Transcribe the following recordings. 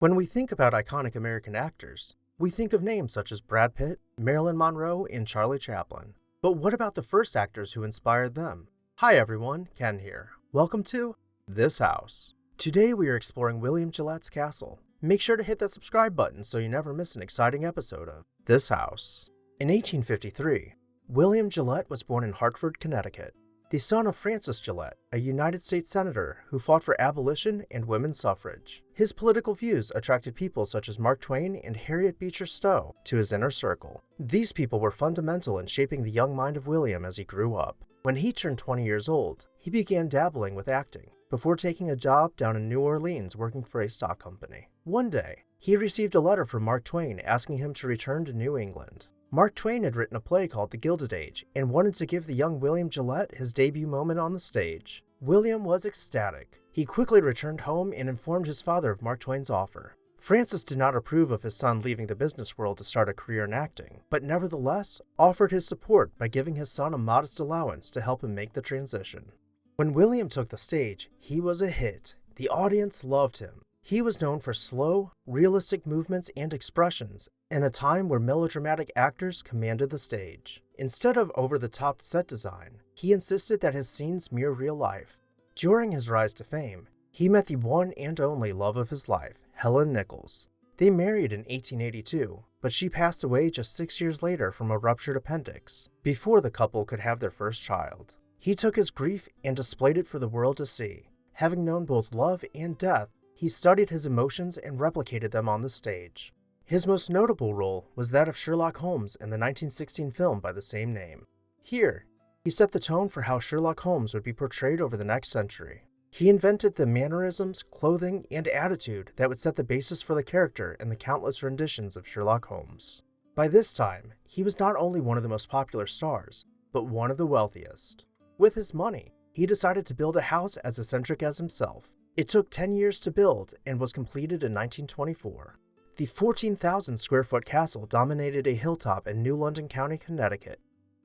When we think about iconic American actors, we think of names such as Brad Pitt, Marilyn Monroe, and Charlie Chaplin. But what about the first actors who inspired them? Hi everyone, Ken here. Welcome to This House. Today we are exploring William Gillette's castle. Make sure to hit that subscribe button so you never miss an exciting episode of This House. In 1853, William Gillette was born in Hartford, Connecticut, the son of Francis Gillette, a United States senator who fought for abolition and women's suffrage. His political views attracted people such as Mark Twain and Harriet Beecher Stowe to his inner circle. These people were fundamental in shaping the young mind of William as he grew up. When he turned 20 years old, he began dabbling with acting, before taking a job down in New Orleans working for a stock company. One day, he received a letter from Mark Twain asking him to return to New England. Mark Twain had written a play called The Gilded Age and wanted to give the young William Gillette his debut moment on the stage. William was ecstatic. He quickly returned home and informed his father of Mark Twain's offer. Francis did not approve of his son leaving the business world to start a career in acting, but nevertheless offered his support by giving his son a modest allowance to help him make the transition. When William took the stage, he was a hit. The audience loved him. He was known for slow, realistic movements and expressions in a time where melodramatic actors commanded the stage. Instead of over-the-top set design, he insisted that his scenes mirror real life. During his rise to fame, he met the one and only love of his life, Helen Nichols. They married in 1882, but she passed away just 6 years later from a ruptured appendix, before the couple could have their first child. He took his grief and displayed it for the world to see. Having known both love and death, he studied his emotions and replicated them on the stage. His most notable role was that of Sherlock Holmes in the 1916 film by the same name. Here, he set the tone for how Sherlock Holmes would be portrayed over the next century. He invented the mannerisms, clothing, and attitude that would set the basis for the character in the countless renditions of Sherlock Holmes. By this time, he was not only one of the most popular stars, but one of the wealthiest. With his money, he decided to build a house as eccentric as himself. It took 10 years to build and was completed in 1924. The 14,000 square foot castle dominated a hilltop in New London County, Connecticut.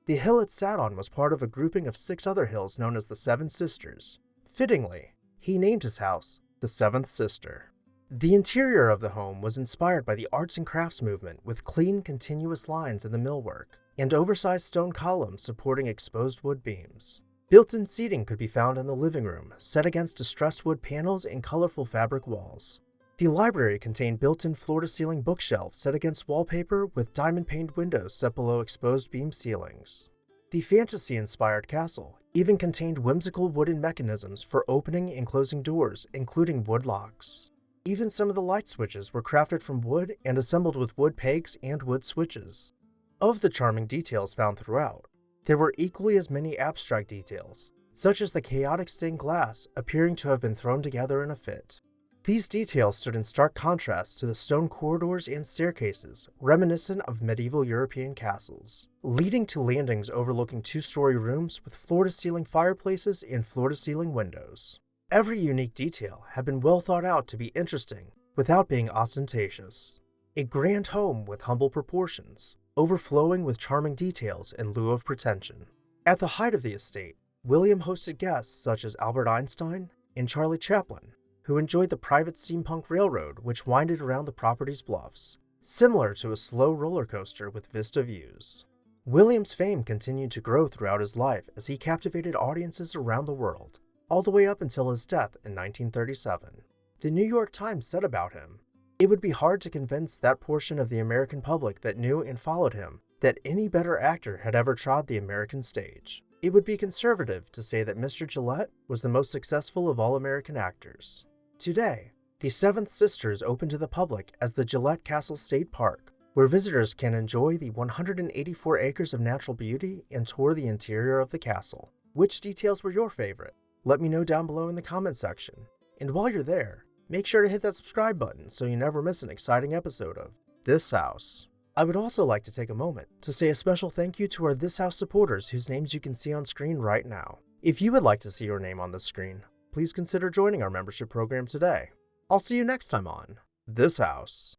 The hill it sat on was part of a grouping of 6 other hills known as the Seven Sisters. Fittingly, he named his house the Seventh Sister. The interior of the home was inspired by the arts and crafts movement with clean, continuous lines in the millwork and oversized stone columns supporting exposed wood beams. Built-in seating could be found in the living room, set against distressed wood panels and colorful fabric walls. The library contained built-in floor-to-ceiling bookshelves set against wallpaper with diamond-paned windows set below exposed beam ceilings. The fantasy-inspired castle even contained whimsical wooden mechanisms for opening and closing doors, including wood locks. Even some of the light switches were crafted from wood and assembled with wood pegs and wood switches. Of the charming details found throughout, there were equally as many abstract details, such as the chaotic stained glass appearing to have been thrown together in a fit. These details stood in stark contrast to the stone corridors and staircases, reminiscent of medieval European castles, leading to landings overlooking 2-story rooms with floor-to-ceiling fireplaces and floor-to-ceiling windows. Every unique detail had been well thought out to be interesting without being ostentatious. A grand home with humble proportions, overflowing with charming details in lieu of pretension. At the height of the estate, William hosted guests such as Albert Einstein and Charlie Chaplin, who enjoyed the private steampunk railroad which winded around the property's bluffs, similar to a slow roller coaster with vista views. William's fame continued to grow throughout his life as he captivated audiences around the world, all the way up until his death in 1937. The New York Times said about him, "It would be hard to convince that portion of the American public that knew and followed him that any better actor had ever trod the American stage. It would be conservative to say that Mr. Gillette was the most successful of all American actors." Today, the Seventh Sister is open to the public as the Gillette Castle State Park, where visitors can enjoy the 184 acres of natural beauty and tour the interior of the castle. Which details were your favorite? Let me know down below in the comment section. And while you're there, make sure to hit that subscribe button so you never miss an exciting episode of This House. I would also like to take a moment to say a special thank you to our This House supporters whose names you can see on screen right now. If you would like to see your name on this screen, please consider joining our membership program today. I'll see you next time on This House.